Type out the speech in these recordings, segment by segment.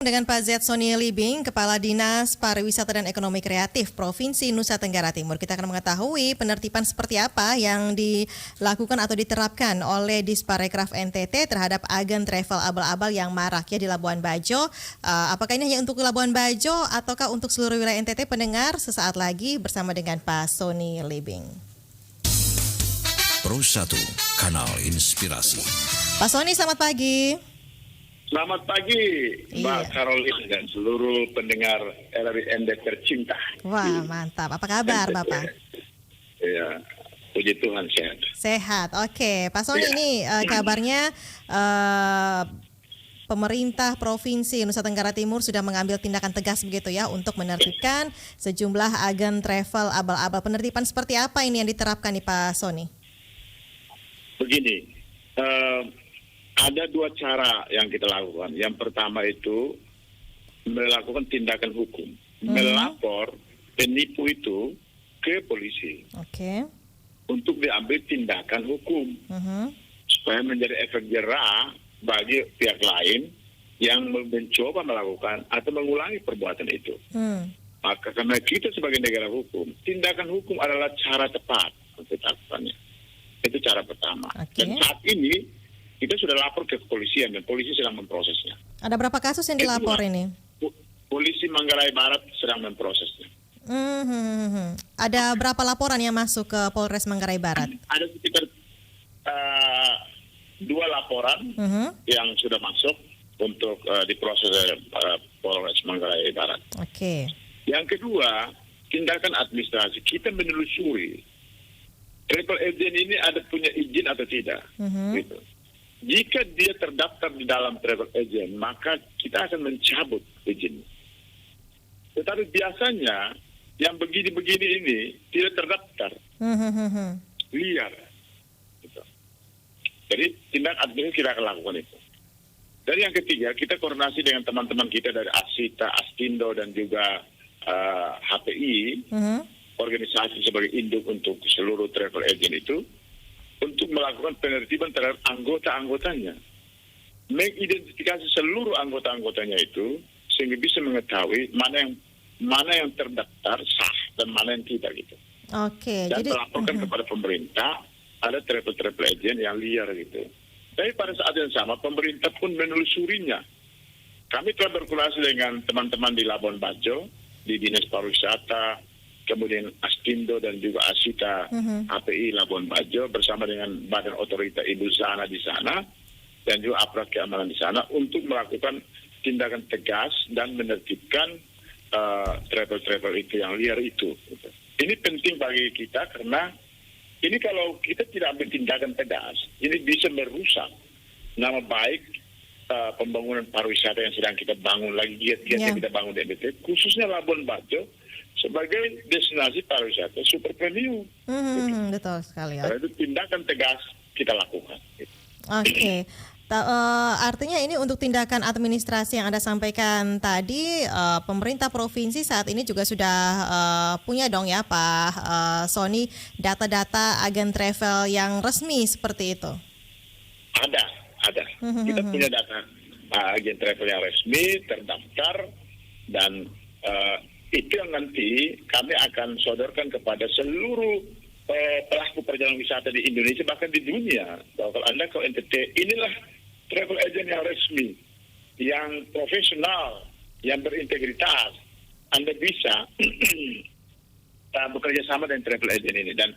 Dengan Pak Z. Sony Libing, Kepala Dinas Pariwisata dan Ekonomi Kreatif Provinsi Nusa Tenggara Timur. Kita akan mengetahui penertiban seperti apa yang dilakukan atau diterapkan oleh Disparekraf NTT terhadap agen travel abal-abal yang marak ya di Labuan Bajo. Apakah ini hanya untuk Labuan Bajo ataukah untuk seluruh wilayah NTT? Pendengar sesaat lagi bersama dengan Pak Sony Libing. Pro 1, Kanal Inspirasi. Pak Sony, selamat pagi. Selamat pagi, Mbak Caroline dan seluruh pendengar RRI tercinta. Wah, mantap. Apa kabar, Bapak? Ya, puji Tuhan sehat. Sehat, oke. Pak Sony, Ya. ini kabarnya pemerintah Provinsi Nusa Tenggara Timur sudah mengambil tindakan tegas begitu ya untuk menertibkan sejumlah agen travel abal-abal. Penertiban seperti apa ini yang diterapkan nih Pak Sony? Begini, ada dua cara yang kita lakukan. Yang pertama itu melakukan tindakan hukum, melapor penipu itu ke polisi Oke. untuk diambil tindakan hukum supaya menjadi efek jerah bagi pihak lain yang mencoba melakukan atau mengulangi perbuatan itu. Maka karena kita sebagai negara hukum, tindakan hukum adalah cara tepat untuk lakukannya. Itu cara pertama. Oke. Dan saat ini kita sudah lapor ke kepolisian dan polisi sedang memprosesnya. Ada berapa kasus yang dilapor ini? Polisi Manggarai Barat sedang memprosesnya. Ada berapa laporan yang masuk ke Polres Manggarai Barat? Ada sekitar 2 laporan yang sudah masuk untuk diproses oleh Polres Manggarai Barat. Oke. Yang kedua, tindakan administrasi. Kita menelusuri travel agent ini ada punya izin atau tidak. Gitu. Jika dia terdaftar di dalam travel agent, maka kita akan mencabut izin. Tetapi biasanya yang begini-begini ini tidak terdaftar, liar. Gitu. Jadi tindak administrasi kita akan lakukan itu. Dan yang ketiga, kita koordinasi dengan teman-teman kita dari Asita, Astindo dan juga HPI, organisasi sebagai induk untuk seluruh travel agent itu, untuk melakukan penertiban terhadap anggota-anggotanya. Mengidentifikasi seluruh anggota-anggotanya itu sehingga bisa mengetahui mana yang terdaftar sah dan mana yang tidak gitu. Oke. Dan Jadi melaporkan kepada pemerintah ada travel agent yang liar gitu. Tapi pada saat yang sama pemerintah pun menelusurinya. Kami telah berkolaborasi dengan teman-teman di Labuan Bajo, di Dinas Pariwisata, kemudian Astindo dan juga Asita HPI Labuan Bajo bersama dengan Badan Otorita Ibu Zana di sana dan juga aparat keamanan di sana untuk melakukan tindakan tegas dan menertibkan travel itu yang liar itu. Ini penting bagi kita karena ini kalau kita tidak ambil tindakan tegas, ini bisa merusak nama baik pembangunan pariwisata yang sedang kita bangun lagi, giat-giat yang kita bangun di NTT, khususnya Labuan Bajo sebagai destinasi pariwisata super premium. betul sekali ya. Karena itu tindakan tegas kita lakukan. Oke. Artinya ini untuk tindakan administrasi yang Anda sampaikan tadi, pemerintah provinsi saat ini juga sudah punya dong ya Pak Sony data-data agen travel yang resmi seperti itu? Ada. Kita punya data agen travel yang resmi, terdaftar, dan itu yang nanti kami akan sodorkan kepada seluruh pelaku perjalanan wisata di Indonesia bahkan di dunia. Bahwa kalau Anda ke NTT, inilah travel agent yang resmi, yang profesional, yang berintegritas. Anda bisa bekerja sama dengan travel agent ini dan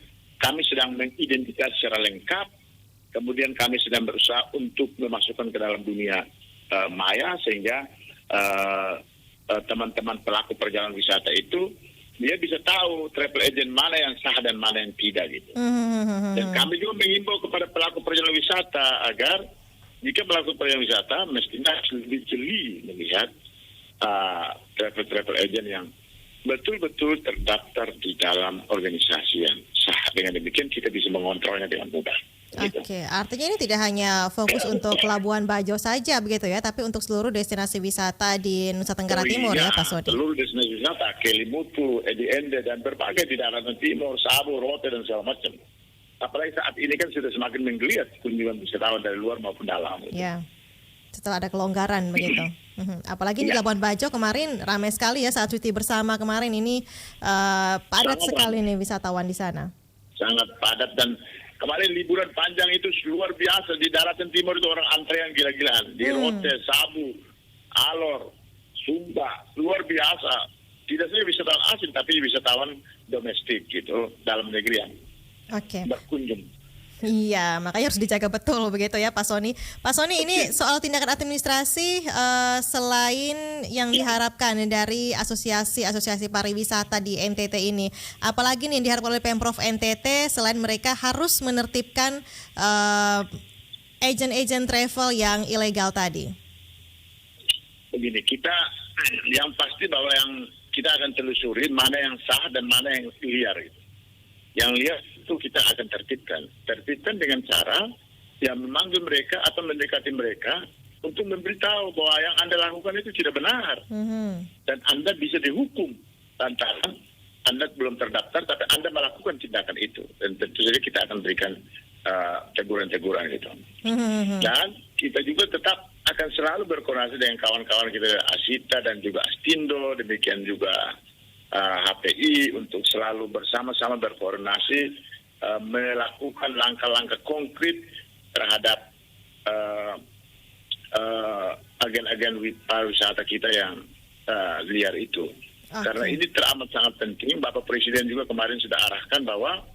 kami sedang mengidentifikasi secara lengkap. Kemudian kami sedang berusaha untuk memasukkan ke dalam dunia maya sehingga teman-teman pelaku perjalanan wisata itu dia bisa tahu travel agent mana yang sah dan mana yang tidak gitu. Dan kami juga mengimbau kepada pelaku perjalanan wisata agar jika melakukan perjalanan wisata mestinya lebih jeli melihat travel agent yang betul-betul terdaftar di dalam organisasi yang sah. Dengan demikian kita bisa mengontrolnya dengan mudah. Oke, artinya ini tidak hanya fokus untuk Labuan Bajo saja begitu ya, tapi untuk seluruh destinasi wisata di Nusa Tenggara Timur ya Pak Sony. Seluruh destinasi wisata, Kelimutu, Edi Ende dan berbagai di daratan timur, Sabo, Rote dan segala macam. Apalagi saat ini kan sudah semakin menggeliat kunjungan wisatawan dari luar maupun dalam. Ya. Setelah ada kelonggaran begitu. Apalagi di Labuan Bajo kemarin ramai sekali ya saat cuti bersama kemarin ini, padat Sangat sekali nih wisatawan di sana. Sangat padat, dan kemarin liburan panjang itu luar biasa. Di daratan timur itu orang antrean gila-gilaan. Di Rote, Sabu, Alor, Sumba, luar biasa. Tidak saja wisatawan asing, tapi wisatawan domestik gitu, dalam negeri yang Oke. berkunjung. Iya, makanya harus dijaga betul begitu ya Pak Sony. Pak Sony, ini soal tindakan administrasi, selain yang diharapkan dari asosiasi pariwisata di NTT ini, apalagi nih yang diharapkan oleh Pemprov NTT selain mereka harus menertibkan agen-agen travel yang ilegal tadi? Begini, kita yang pasti bahwa yang kita akan telusuri mana yang sah dan mana yang liar. Gitu. Yang liar itu kita akan tertibkan dengan cara yang memanggil mereka atau mendekati mereka untuk memberitahu bahwa yang Anda lakukan itu tidak benar, dan Anda bisa dihukum lantaran Anda belum terdaftar tapi Anda melakukan tindakan itu, dan tentu saja kita akan berikan teguran-teguran itu. Dan kita juga tetap akan selalu berkoordinasi dengan kawan-kawan kita Asita dan juga Astindo, demikian juga HPI untuk selalu bersama-sama berkoordinasi melakukan langkah-langkah konkret terhadap agen-agen pariwisata kita yang liar itu. Okay. Karena ini teramat sangat penting. Bapak Presiden juga kemarin sudah arahkan bahwa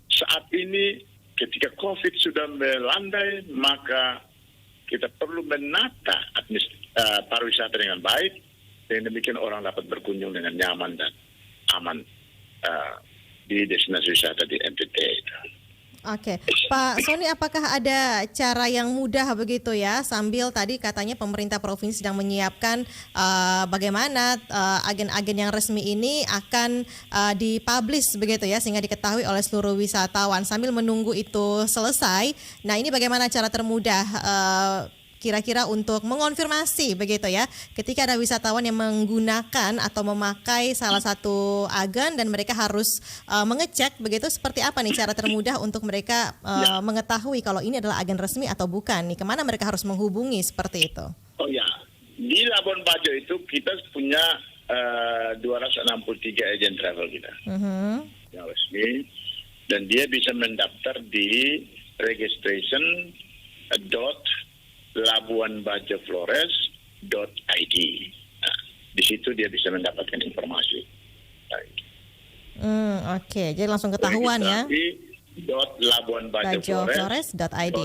saat ini ketika COVID sudah melandai, maka kita perlu menata pariwisata dengan baik, dan demikian orang dapat berkunjung dengan nyaman dan aman di destinasi wisata di NTT itu. Oke, Pak Sony, apakah ada cara yang mudah begitu ya, sambil tadi katanya pemerintah provinsi sedang menyiapkan bagaimana agen-agen yang resmi ini akan dipublish begitu ya, sehingga diketahui oleh seluruh wisatawan. Sambil menunggu itu selesai, nah ini bagaimana cara termudah kira-kira untuk mengonfirmasi begitu ya, ketika ada wisatawan yang menggunakan atau memakai salah satu agen dan mereka harus mengecek begitu, seperti apa nih cara termudah untuk mereka mengetahui kalau ini adalah agen resmi atau bukan nih, kemana mereka harus menghubungi seperti itu? Oh ya, di Labuan Bajo itu kita punya 263 agen travel kita yang resmi, dan dia bisa mendaftar di registration.labuanbajoflores.id. Nah, di situ dia bisa mendapatkan informasi. Oke, jadi langsung ketahuan ya. Labuanbajoflores.id.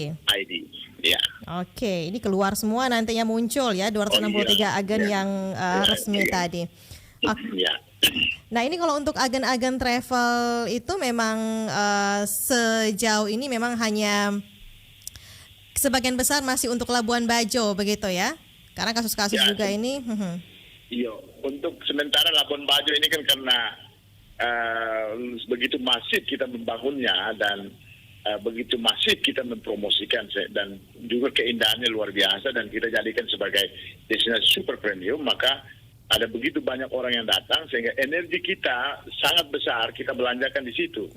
Ya. Oke, ini keluar semua nantinya muncul ya 263 agen yang resmi tadi. Ya. Nah, ini kalau untuk agen-agen travel itu memang sejauh ini memang hanya sebagian besar masih untuk Labuan Bajo begitu ya? Karena kasus-kasus juga ini. Iya, untuk sementara Labuan Bajo ini kan karena begitu masif kita membangunnya dan begitu masif kita mempromosikan, dan juga keindahannya luar biasa dan kita jadikan sebagai destinasi super premium, maka ada begitu banyak orang yang datang sehingga energi kita sangat besar kita belanjakan di situ.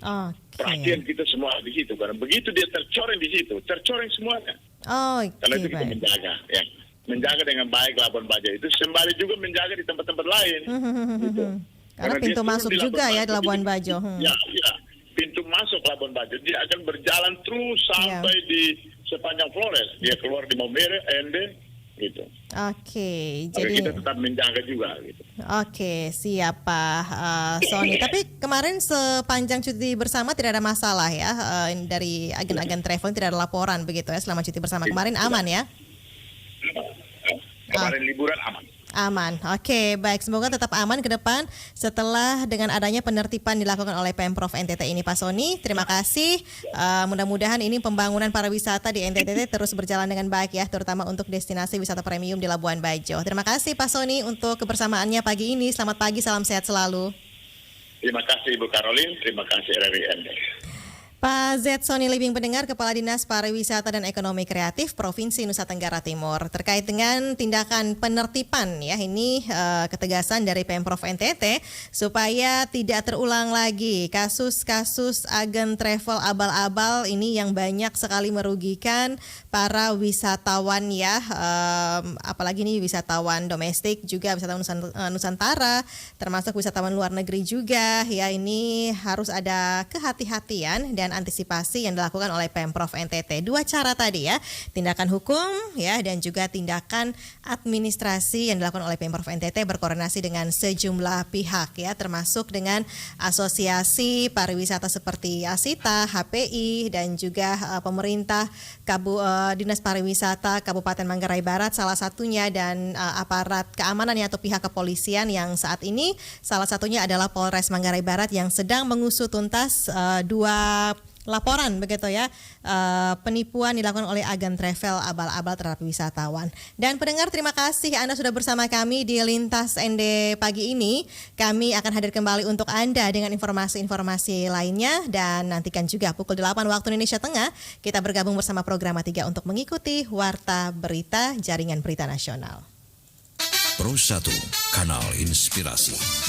Perhatian kita semua di situ, karena begitu dia tercoreng di situ, tercoreng semuanya. Karena itu kita menjaga dengan baik Labuan Bajo itu, sembari juga menjaga di tempat-tempat lain. Gitu. Karena pintu masuk juga ya di Labuan Bajo. Ya, pintu masuk Labuan Bajo dia akan berjalan terus sampai di sepanjang Flores. Dia keluar di Maumere, Ende. Gitu. Oke, jadi kita tetap menjaga juga gitu. Oke, siap Pak Sony. Tapi kemarin sepanjang cuti bersama tidak ada masalah ya, dari agen-agen travel tidak ada laporan begitu ya selama cuti bersama kemarin, aman ya? Kemarin liburan aman. Aman. Oke, baik. Semoga tetap aman ke depan setelah dengan adanya penertiban dilakukan oleh Pemprov NTT ini, Pak Sony. Terima kasih. Mudah-mudahan ini pembangunan pariwisata di NTT terus berjalan dengan baik ya, terutama untuk destinasi wisata premium di Labuan Bajo. Terima kasih Pak Sony untuk kebersamaannya pagi ini. Selamat pagi, salam sehat selalu. Terima kasih Ibu Caroline, terima kasih RRI. Pak Z. Sony Libing pendengar, Kepala Dinas Pariwisata dan Ekonomi Kreatif Provinsi Nusa Tenggara Timur, terkait dengan tindakan penertiban ya, ini ketegasan dari Pemprov NTT supaya tidak terulang lagi kasus-kasus agen travel abal-abal ini yang banyak sekali merugikan para wisatawan ya, apalagi ini wisatawan domestik juga wisatawan Nusantara, termasuk wisatawan luar negeri juga ya. Ini harus ada kehati-hatian dan antisipasi yang dilakukan oleh Pemprov NTT. Dua cara tadi ya, tindakan hukum ya dan juga tindakan administrasi yang dilakukan oleh Pemprov NTT berkoordinasi dengan sejumlah pihak ya, termasuk dengan asosiasi pariwisata seperti ASITA, HPI dan juga pemerintah Dinas Pariwisata Kabupaten Manggarai Barat salah satunya, dan aparat keamanannya atau pihak kepolisian yang saat ini salah satunya adalah Polres Manggarai Barat yang sedang mengusut tuntas dua laporan begitu ya, penipuan dilakukan oleh agen travel abal-abal terhadap wisatawan. Dan pendengar, terima kasih Anda sudah bersama kami di Lintas ND pagi ini. Kami akan hadir kembali untuk Anda dengan informasi-informasi lainnya, dan nantikan juga pukul 8 waktu Indonesia Tengah kita bergabung bersama Programa 3 untuk mengikuti Warta Berita Jaringan Berita Nasional. Pro 1, Kanal Inspirasi.